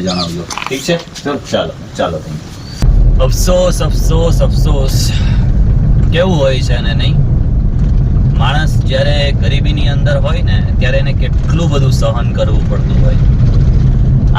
જણાવજો. ઠીક છે? ચાલો ચાલો. અફસોસ અફસોસ અફસોસ કેવું હોય છે ને, નહીં? માણસ જ્યારે ગરીબીની અંદર હોય ને ત્યારે એને કેટલું બધું સહન કરવું પડતું હોય.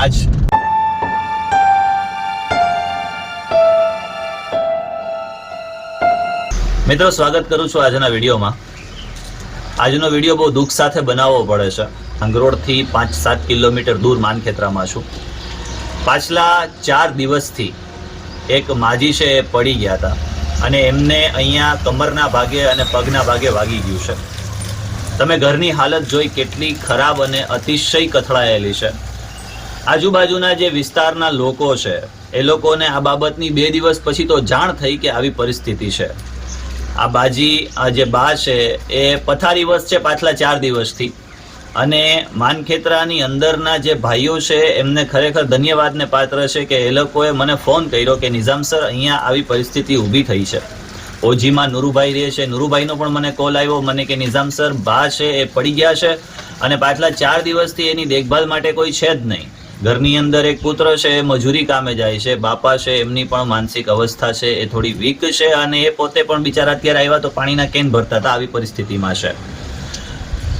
આજ મિત્રો સ્વાગત કરું છું આજના વિડીયોમાં. આજનો વિડીયો બહુ દુઃખ સાથે બનાવવો પડે છે. અંગરોળથી 5-7 કિલોમીટર દૂર માનખેત્રામાં છું. પાછલા 4 દિવસથી એક માજી છે એ પડી ગયા હતા અને એમને અહીંયા કમરના ભાગે અને પગના ભાગે વાગી ગયું છે. તમે ઘરની હાલત જોઈ કેટલી ખરાબ અને અતિશય કથળાયેલી છે. આજુબાજુના જે વિસ્તારના લોકો છે એ લોકોને આ બાબતની 2 દિવસ પછી તો જાણ થઈ કે આવી પરિસ્થિતિ છે. આ બાજી આ જે બા છે એ પથારીવશ છે પાછલા 4 દિવસથી, અને માનખેત્રાની અંદરના જે ભાઈઓ છે એમને ખરેખર ધન્યવાદને પાત્ર છે કે એ લોકોએ મને ફોન કર્યો કે નિઝામ સર અહીંયા આવી પરિસ્થિતિ ઊભી થઈ છે. ઓજીમાં નુરુભાઈ રહે છે, નુરુભાઈનો પણ મને કોલ આવ્યો મને કે નિઝામ સર બા છે એ પડી ગયા છે અને પાછલા 4 દિવસથી એની દેખભાલ માટે કોઈ છે જ નહીં. ઘરની અંદર એક પુત્ર છે એ મજૂરી કામે જાય છે, બાપા છે એમની પણ માનસિક અવસ્થા છે એ થોડી વીક છે અને એ પોતે પણ બિચારા અત્યારે આવ્યા તો પાણીના કેન ભરતા હતા. આવી પરિસ્થિતિમાં છે.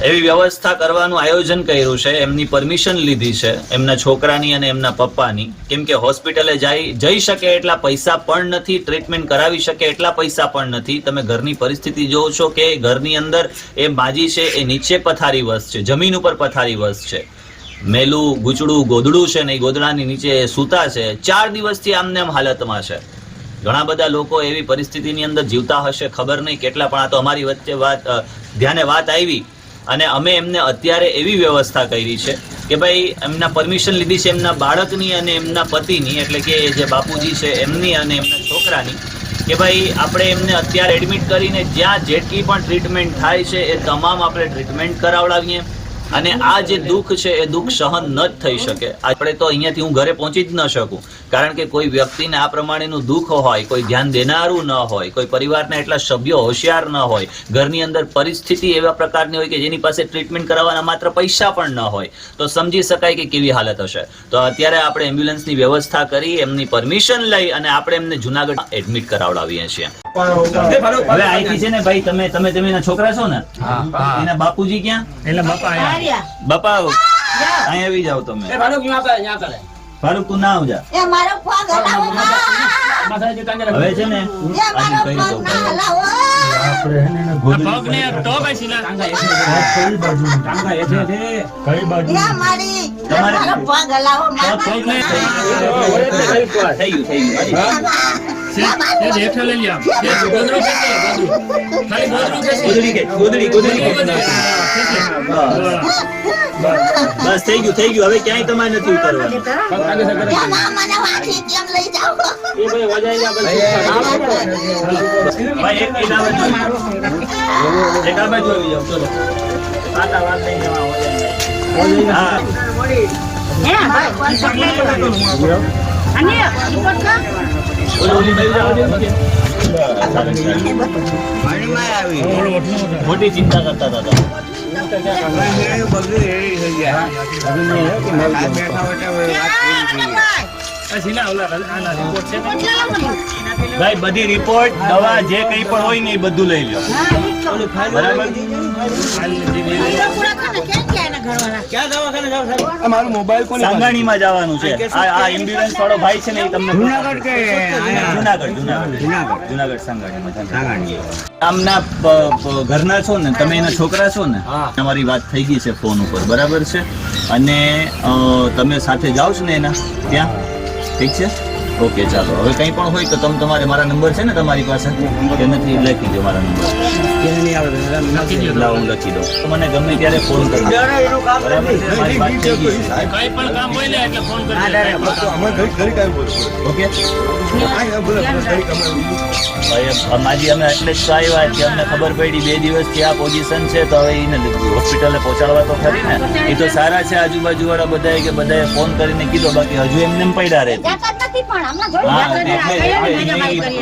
એવી વ્યવસ્થા કરવાનું આયોજન કર્યું છે, એમની પરમિશન લીધી છે એમના છોકરાની અને એમના પપ્પાની, કેમ કે હોસ્પિટલે જઈ શકે એટલા પૈસા પણ નથી, ટ્રીટમેન્ટ કરાવી શકે એટલા પૈસા પણ નથી. તમે ઘરની પરિસ્થિતિ જોવો છો કે ઘરની અંદર એ માજી છે એ નીચે પથારીવશ છે, જમીન ઉપર પથારીવશ છે. મેલું ગૂંચડું ગોદડું છે ને એ ગોદડાની નીચે સૂતા છે. 4 દિવસથી આમને આમ હાલતમાં છે. ઘણા બધા લોકો એવી પરિસ્થિતિની અંદર જીવતા હશે, ખબર નહીં કેટલા, પણ આ તો અમારી વચ્ચે ધ્યાને વાત આવી અને અમે એમને અત્યારે એવી વ્યવસ્થા કરી છે કે ભાઈ એમના પરમિશન લીધી છે એમના બાળકની અને એમના પતિની, એટલે કે જે બાપુજી છે એમની અને એમના છોકરાની, કે ભાઈ આપણે એમને અત્યારે એડમિટ કરીને જ્યાં જેટલી પણ ટ્રીટમેન્ટ થાય છે એ તમામ આપણે ટ્રીટમેન્ટ કરાવડાવીએ. અને આ જે દુઃખ છે એ દુઃખ સહન ન જ થઈ શકે. આપણે તો અહીંયાથી હું ઘરે પહોંચી જ ન શકું, કારણ કે કોઈ વ્યક્તિને આ પ્રમાણેનું દુઃખ હોય, કોઈ ધ્યાન દેનારું ન હોય, કોઈ પરિવારના એટલા સભ્યો હોશિયાર ન હોય, ઘરની અંદર પરિસ્થિતિ એવા પ્રકારની હોય કે જેની પાસે ટ્રીટમેન્ટ કરાવવાના માત્ર પૈસા પણ ન હોય, તો સમજી શકાય કે કેવી હાલત હશે. તો અત્યારે આપણે એમ્બ્યુલન્સની વ્યવસ્થા કરી, એમની પરમિશન લઈ અને આપણે એમને જુનાગઢ એડમિટ કરાવડાવીએ છીએ. હવે અહીંથી છે ને ભાઈ તમે એના છોકરા છો ને, એના બાપુજી ક્યાં? એટલે બાપા અહીં આવી જાવ તમે. ફારૂક તું ના આવજા. હવે છે ને બસ થઈ ગયું. હવે ક્યાંય તમારે નથી ઉતરવાનું. મોટી ચિંતા કરતા હતા. ભાઈ બધી રિપોર્ટ દવા જે કઈ પણ હોય ને એ બધું લઈ લો. બરાબર. સાંગાણીમાં જવાનું છે. આ એમ્બ્યુલન્સ વાળો ભાઈ છે ને એ તમને જુનાગઢ સાંગાણીમાં. આમના ઘરના છો ને તમે, એના છોકરા છો ને, તમારી વાત થઈ ગઈ છે ફોન ઉપર, બરાબર છે, અને તમે સાથે જાઓ છો ને એના ત્યાં, ઠીક છે? ઓકે ચાલો. હવે કંઈ પણ હોય તો તમારે મારા નંબર છે ને તમારી પાસે, એનાથી લખી દો મારા નંબર. હું લખી દઉં. મને ગમે ત્યારે ફોન કરજો. ઓકે. માજી અમે એટલે જ આવ્યા કે અમને ખબર પડી 2 દિવસથી આ પોઝિશન છે, તો હવે એને હોસ્પિટલે પહોંચાડવા તો ખરી ને. એ તો સારા છે આજુબાજુ વાળા બધાએ કે બધાએ ફોન કરીને કીધો, બાકી હજુ એમને પડ્યા રહે.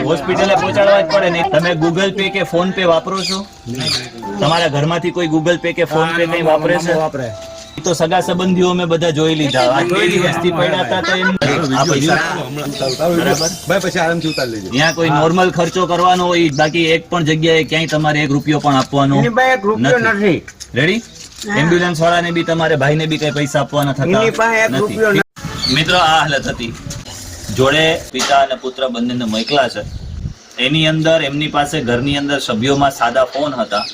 હોસ્પિટલે પહોંચાડવા જ પડે ને. તમે ગૂગલ પે કે ફોન પે વાપરો છો? તમારા ઘરમાંથી કોઈ ગૂગલ પે કે ફોન પે કઈ વાપરે છે? તો સગા સંબંધીઓ મેં બધા જોઈ લીધા. આ બે દિવસથી પડ્યા હતા તો એમ આ પૈસા બરાબર ભાઈ પછી આરામથી ઉતારી લેજો. ત્યાં કોઈ નોર્મલ ખર્ચો કરવાનો હોય, બાકી એક પણ જગ્યાએ ક્યાંય તમારે 1 રૂપિયો પણ આપવાનો એની પાસે 1 રૂપિયો નથી. રેડી? એમ્બ્યુલન્સ વાળાને બી તમારે ભાઈને બી કઈ પૈસા આપવાના એની પાસે 1 રૂપિયો થતા નથી. મિત્રો આ હાલત હતી. જોડે પિતા અને પુત્ર બંનેને મોકલા છે. એની અંદર એમની પાસે ઘરની અંદર સભ્યોમાં સાદા ફોન હતા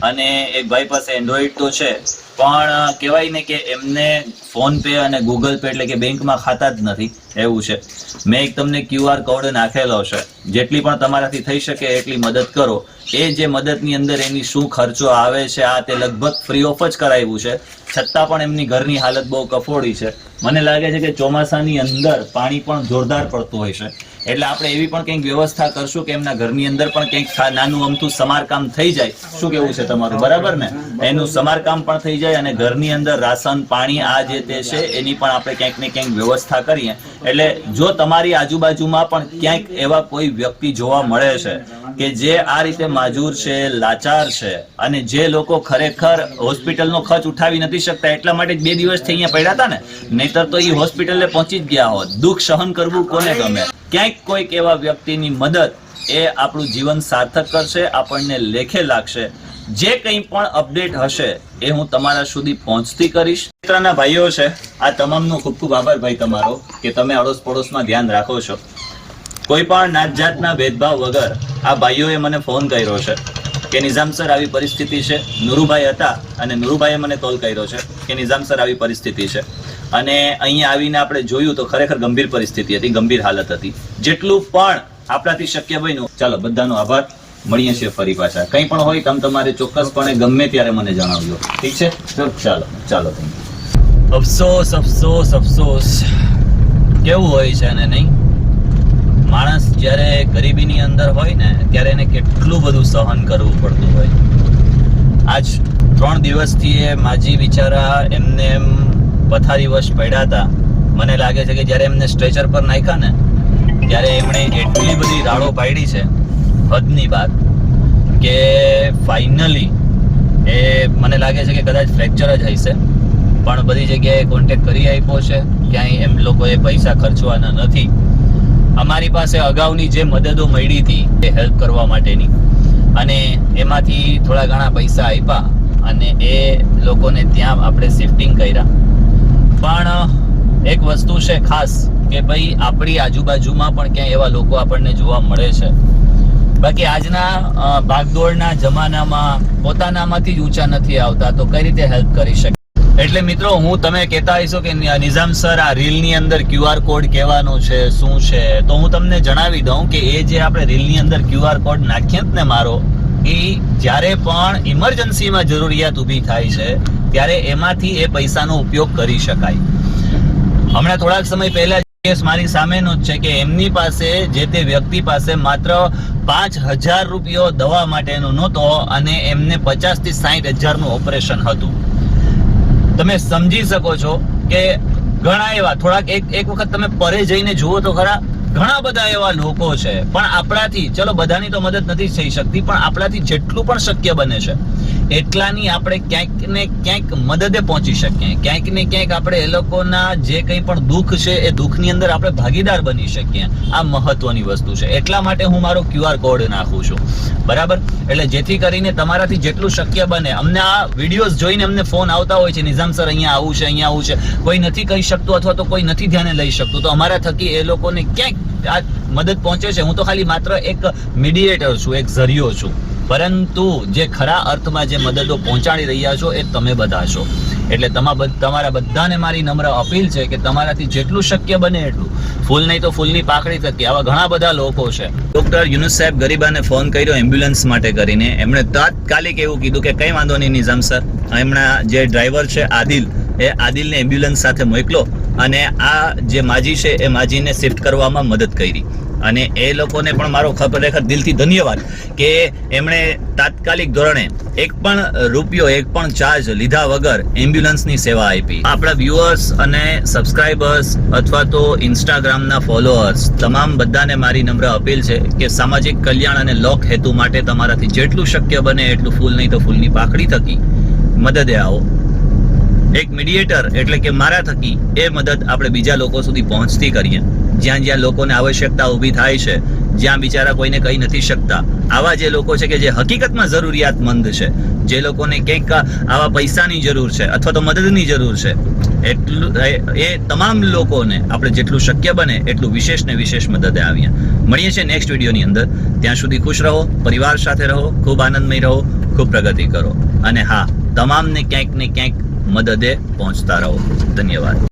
અને એક ભાઈ પાસે એન્ડ્રોઈડ તો છે, પણ કહેવાય ને કે એમને ફોન પે અને ગૂગલ પે એટલે કે બેંકમાં ખાતા જ નથી એવું છે. મેં એક તમને QR કોડ નાખેલો છે. જેટલી પણ તમારાથી થઈ શકે એટલી મદદ કરો. એ જે મદદની અંદર એની શું ખર્ચો આવે છે આ તે લગભગ ફ્રી ઓફ જ કરાવ્યું છે, છતાં પણ એમની ઘરની હાલત બહુ કફોડી છે. મને લાગે છે કે ચોમાસાની અંદર પાણી પણ જોરદાર પડતું હોય છે, એટલે આપણે એવી પણ કંઈક વ્યવસ્થા કરશું કે એમના ઘરની અંદર પણ કંઈક નાનું અમથું સમારકામ થઈ જાય. શું કેવું છે તમારું? બરાબર ને? એનું સમારકામ પણ થઈ જાય અને ઘરની અંદર રાશન પાણી આ જે તે છે એની પણ આપણે ક્યાંક ને ક્યાંક વ્યવસ્થા કરીએ. એટલે જો તમારી આજુબાજુમાં પણ ક્યાંક એવા કોઈ વ્યક્તિ જોવા મળે છે કે જે આ રીતે માજૂર છે, લાચાર છે, અને જે લોકો ખરેખર હોસ્પિટલનો ખર્ચ ઉઠાવી નથી શકતા એટલા માટે 2 દિવસથી અહીંયા પડ્યા હતા ને, નહીતર તો એ હોસ્પિટલે પહોંચી જ ગયા હોત. દુઃખ સહન કરવું કોને ગમે? ક્યાંક કોઈક એવા વ્યક્તિની મદદ એ આપણું જીવન સાર્થક કરશે, આપણને લેખે લાગશે. જે કંઈ પણ અપડેટ હશે એ હું તમારા સુધી પહોંચતી કરીશ. મિત્રના ભાઈઓ છે, આ તમામનો ખૂબ ખૂબ આભાર ભાઈ તમારો કે તમે અડોશ પડોશમાં ધ્યાન રાખો છો. કોઈ પણ નાત જાતના ભેદભાવ વગર આ ભાઈઓએ મને ફોન કર્યો છે કે નિઝામ સર આવી પરિસ્થિતિ છે. નુરુભાઈ હતા અને નુરુભાઈએ મને કોલ કર્યો છે કે નિઝામ સર આવી પરિસ્થિતિ છે, અને અહીંયા આવીને આપણે જોયું તો ખરેખર ગંભીર પરિસ્થિતિ હતી, ગંભીર હાલત હતી. જેટલું પણ આપણાથી શક્ય બન્યું. ચાલો, બધાનો આભાર. મળીએ છીએ ફરી પાછા. કંઈ પણ હોય તમે તમારે ચોક્કસપણે ગમે ત્યારે મને જણાવજો. ઠીક છે? ચાલો ચાલો. અફસોસ અફસોસ અફસોસ કેવું હોય છે ને, નહીં? માણસ જ્યારે ગરીબીની અંદર હોય ને ત્યારે એને કેટલું બધું સહન કરવું પડતું હોય. આજ 3 દિવસથી એ માજી બિચારા એમને એમ પથારીવશ પડ્યા હતા. મને લાગે છે કે જ્યારે એમને સ્ટ્રેચર પર નાખ્યા ને ત્યારે એમણે એટલી બધી રાડો પાડી છે હદની વાત કે ફાઇનલી એ મને લાગે છે કે કદાચ ફ્રેક્ચર જ હશે, પણ બધી જગ્યાએ કોન્ટેક્ટ કરી આપ્યો છે. ક્યાંય એમ લોકોએ પૈસા ખર્ચવાના નથી. અમારી પાસે અગાઉની જે મદદો મળી હતી એ હેલ્પ કરવા માટેની, અને એમાંથી થોડા ઘણા પૈસા આપ્યા અને એ લોકોને ત્યાં આપણે શિફ્ટિંગ કર્યા. પણ એક વસ્તુ છે ખાસ કે ભાઈ આપણી આજુબાજુમાં પણ ક્યાંય એવા લોકો આપણને જોવા મળે છે. બાકી આજના ભાગદોડના જમાનામાં પોતાનામાંથી જ ઊંચા નથી આવતા, તો કઈ રીતે હેલ્પ કરી શકે? એટલે મિત્રો, હું તમે કહેતા હશો કે નિઝામ સર આ રીલની અંદર QR કોડ કહેવાનો છે, શું છે? તો હું તમને જણાવી દઉં કે એ જે આપણે રીલની અંદર QR કોડ નાખીએ ને મારો, એ જ્યારે પણ ઇમરજન્સીમાં જરૂરિયાત ઊભી થાય છે ત્યારે એમાંથી એ પૈસાનો ઉપયોગ કરી શકાય. હમણાં થોડાક સમય પહેલા કેસ મારી સામેનો જ છે કે એમની પાસે, જે તે વ્યક્તિ પાસે માત્ર 5,000 રૂપિયો દવા માટેનો નહોતો અને એમને 50,000 થી 60,000 નું ઓપરેશન હતું. તમે સમજી શકો છો કે ઘણા એવા થોડાક એક વખત તમે પરે જઈને જુઓ તો ખરા, ઘણા બધા એવા લોકો છે. પણ આપણાથી, ચલો બધાની તો મદદ નથી થઈ શકતી, પણ આપણાથી જેટલું પણ શક્ય બને છે એટલાની આપણે ક્યાંક ને ક્યાંક મદદે પહોંચી શકીએ. ક્યાંક ને ક્યાંક આપણે એ લોકોના જે કંઈ પણ દુઃખ છે એ દુઃખની અંદર આપણે ભાગીદાર બની શકીએ. આ મહત્વની વસ્તુ છે. એટલા માટે હું મારો QR કોડ નાખું છું. બરાબર? એટલે જેથી કરીને તમારાથી જેટલું શક્ય બને. અમને આ વિડીયોઝ જોઈને અમને ફોન આવતા હોય છે, નિઝામ સર અહીંયા આવું છે, અહીંયા આવું છે. કોઈ નથી કહી શકતું અથવા તો કોઈ નથી ધ્યાને લઈ શકતું, તો અમારા થકી એ લોકોને ક્યાંક આ મદદ પહોંચે છે. હું તો ખાલી માત્ર એક મીડિયેટર છું, એક ઝરિયો છું, પરંતુ જે ખરા અર્થમાં જે મદદો પહોંચાડી રહ્યા છો એ તમે બધા છો. એટલે તમારા બધાને મારી નમ્ર અપીલ છે કે તમારાથી જેટલું શક્ય બને એટલું, ફૂલ નહીં તો ફૂલની પાકડી થકી આવા ઘણા બધા લોકો છે. ડોક્ટર યુનુસ સાહેબ ગરીબાને ફોન કર્યો એમ્બ્યુલન્સ માટે કરીને. એમણે તાત્કાલિક એવું કીધું કે કંઈ વાંધો નહીં નિઝામ સર, એમના જે ડ્રાઈવર છે આદિલ, એ આદિલને એમ્બ્યુલન્સ સાથે મોકલો, અને આ જે માજી છે એ માજીને શિફ્ટ કરવામાં મદદ કરી. અને એ લોકોને પણ મારો ખરેખર દિલથી ધન્યવાદ કે એમણે તાત્કાલિક ધોરણે એક પણ રૂપિયો, એક પણ ચાર્જ લીધા વગર એમ્બ્યુલન્સની સેવા આપી. આપણા વ્યુઅર્સ અને સબસ્ક્રાઇબર્સ અથવા તો ઇન્સ્ટાગ્રામના ફોલોઅર્સ તમામ બધાને મારી નમ્ર અપીલ છે કે સામાજિક કલ્યાણ અને લોક હેતુ માટે તમારાથી જેટલું શક્ય બને એટલું, ફૂલ નહીં તો ફૂલની પાકડી થકી મદદે આવો. એક મીડિયેટર એટલે કે મારા થકી એ મદદ આપણે બીજા લોકો સુધી પહોંચતી કરીએ. જ્યાં જ્યાં લોકોને આવશ્યકતા ઊભી થાય છે, જ્યાં બિચારા કોઈને કહી નથી શકતા, આવા જે લોકો છે કે જે હકીકતમાં જરૂરિયાતમંદ છે, જે લોકોને કંઈક આવા પૈસાની જરૂર છે અથવા તો મદદની જરૂર છે, એટલું એ તમામ લોકોને આપણે જેટલું શક્ય બને એટલું વિશેષ ને વિશેષ મદદે આવ્યા. મળીએ છીએ નેક્સ્ટ વિડીયોની અંદર. ત્યાં સુધી ખુશ રહો, પરિવાર સાથે રહો, ખૂબ આનંદમય રહો, ખૂબ પ્રગતિ કરો અને હા, તમામને ક્યાંક ને ક્યાંક મદદે પહોંચતા રહો. ધન્યવાદ.